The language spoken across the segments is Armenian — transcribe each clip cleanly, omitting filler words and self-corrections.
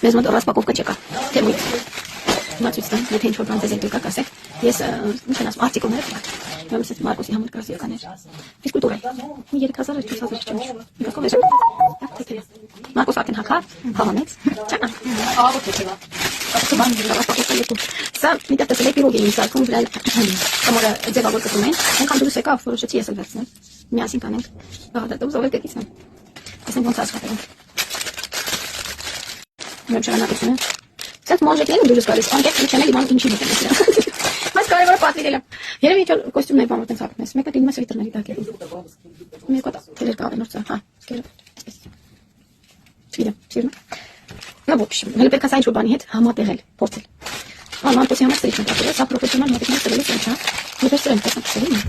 Մեզ մոտ ռասպակովկա չկա, թե մույթ։ Հիմա ցույց տամ, եթե ինչ-որ բան ձեզ եկա կասեք, ես ինչ են ասում, արտիկուլներ կա։ Ուրեմն ես Մարկոսի համար կրած եղաներ։ Ֆիզկուլտուրա։ 3000 4000 չեմ։ Եկա վերջ։ Մարկոս արդեն հակա, հավանեց։ Չկա։ Ահա թե բան ռասպակովկա եկու։ Սա մի տեղ տեսել եք պիրոգի ինձ արկում վրա կամորա ձևավոր կտում են։ Այնքան դուրս եկա, որոշեցի ես էլ վերցնել։ Միասին կանենք։ Ահա դա ուզով եկից եմ։ Տեսնենք ոնց աշխատել։ Ուրեմն շարունակությունը։ Սենց մոժեկներն դուրս գալիս, անկեղծ չեմ էլ իման ինչի մտնում ես։ Բայց կարևորը պատվիրել եմ։ Երևի ինչ-որ կոստյումներ բան մտենց հագնում ես։ Մեկը դիմը սվիթերների տակ է։ Մեկը թելեր կավեն նորցա, հա, սկերը։ Այսպես։ Չգիտեմ, սիրում։ Նա ոչ, հələ պետք է սա ինչ-որ բանի հետ համատեղել, փորձել։ Մանկոսի համար սրիչ եմ տակել, սա պրոֆեսիոնալ մոտիկներ ծրելուց եմ, չա։ Ես սրեմ տեսնեմ ծրելին։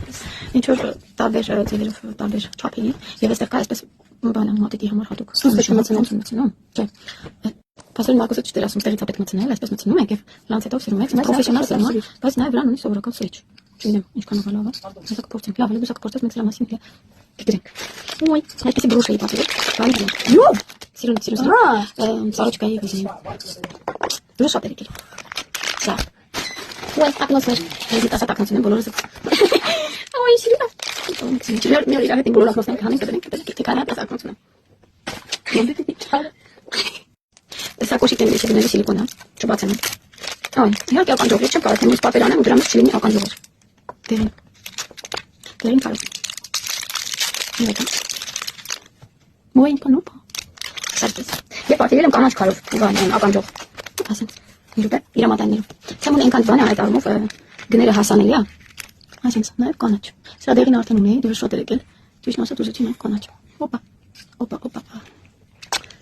Ինչ-որ տարբեր ձևերով, տարբեր չափերի, եւ այստեղ կա այսպես բանը մոտիկի համար հատուկ։ Սուստը մտցնում, չէ։ Փաստորեն Մարկոսը չտեր ասում, ստեղից է պետք մտցնել, այսպես մտցնում եք եւ լանց հետո սիրում եք, պրոֆեսիոնալ սիրում, բայց նաեւ վրան ունի սովորական սրիչ։ Չգիտեմ, ինչքան լավ է։ Հեսա կփորձենք, լավ է, դուք կփորձեք մեծ լամասին դե։ Գիտենք։ Ոյ, այսպեսի բրուշ էի պատվել։ Բանի։ Յո! Սիրուն։ Սարոջկայի վիզին։ Դու շատ եկել։ Սա։ Ոյ, ակնոցներ, ես դասա տակնոցն եմ բոլորս։ Ոյ, սիրուն։ Մի օր իրար հետ բոլոր ակնոցները հանենք կդնենք, թե կարա դասա ակնոցն եմ։ Սա կոշիկների մեջ դնել սիլիկոնա, չբացեմ։ Այ, իհարկե ականջով չեմ կարող թե մյուս պատեր անեմ ու դրա մեջ չլինի ականջով։ Դերին կարող։ Նայեք։ Ոյ, կանոպա։ Սարքես։ Եվ պատերել եմ կանաչ քարով, ուղղան ականջով։ Ասենց, իրոք է, իրամատայիններով։ Ցեմուն այնքան բան է այդ առումով գները հասանելի է։ Այսինքն, նաև կանաչ։ Սրա դերին արդեն ունի, դու շատ եկել։ Ճիշտ ասած ուզեցի նաև կանաչ։ Օպա։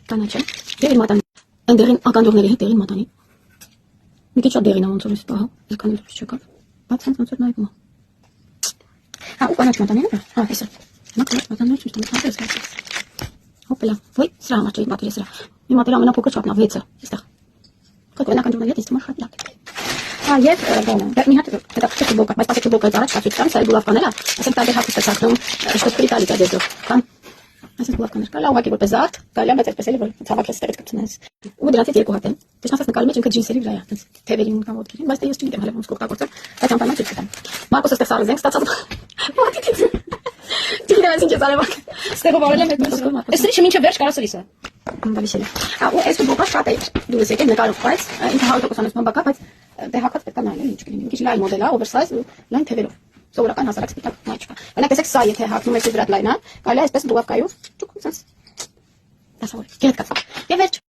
Կանաչ է։ Եվ իրմատան Այն դերին ականջողների հետ դերին մատանի։ Մի քիչ շատ դերին ոնց որ էս պահա, այսքան էլ չկա։ Բայց ոնց որ նայում։ Հա, ու կանաչ մատանին է։ Հա, հեսա։ Կանաչ մատանին չուստեմ, քանպես գալիս։ Հոպլա, ոյ, սրա համար չէի պատրաստ սրա։ Մի մատեր ամենափոքր չափն է 6-ը, այստեղ։ Կոկոն ականջողների հետ ինձ թվում է շատ լավ։ Հա, եւ բանը, մի հատ հետաքրքիր բոկա, բայց պասեքի բոկայից առաջ հացույց տամ, սա էլ գուլավ կանելա, ասենք տարբեր հացույց ցակնում, շտկրի տալի դա դեզով։ Կան Այսինքն լավ կաներ կա, լավ ուղղակի որպես զարդ, կարելի է բայց այսպես էլի որ ցավակես տեղից կպցնես։ Ու դրանից երկու հատ են։ Ճիշտ ասած նկարում եմ ինքը ջինսերի վրա է, այդպես թևերին կամ ոտքերին, բայց ես չգիտեմ հələ ոնց կօգտագործեմ, բայց անպայման չգիտեմ։ Մարկոսը ստեղ սարը զենք ստացած։ Մոտիկից։ Դիլը ինչ է զարևակ։ Ստեղով արել եմ այդպես։ Էսի շմինչը վերջ կարա սրիսը։ Բավիշել է։ Ու այս բոկա շատ է դուրս եկել նկարով, բայց ինքը 100% բան բակա, բայց դե հակած պետք է նայել ինչ կլինի։ Մի քիչ լայն մոդել է, oversize ու լայն թևերով։ Սովորական հասարակ սպիտակ նայ չկա։ Օրինակ տեսեք սա եթե հագնում ես դրատ լայնա, կարելի է այսպես դուղավկայով ճուկ sense դասավոր։ Գետ կացա։ Եվ վերջ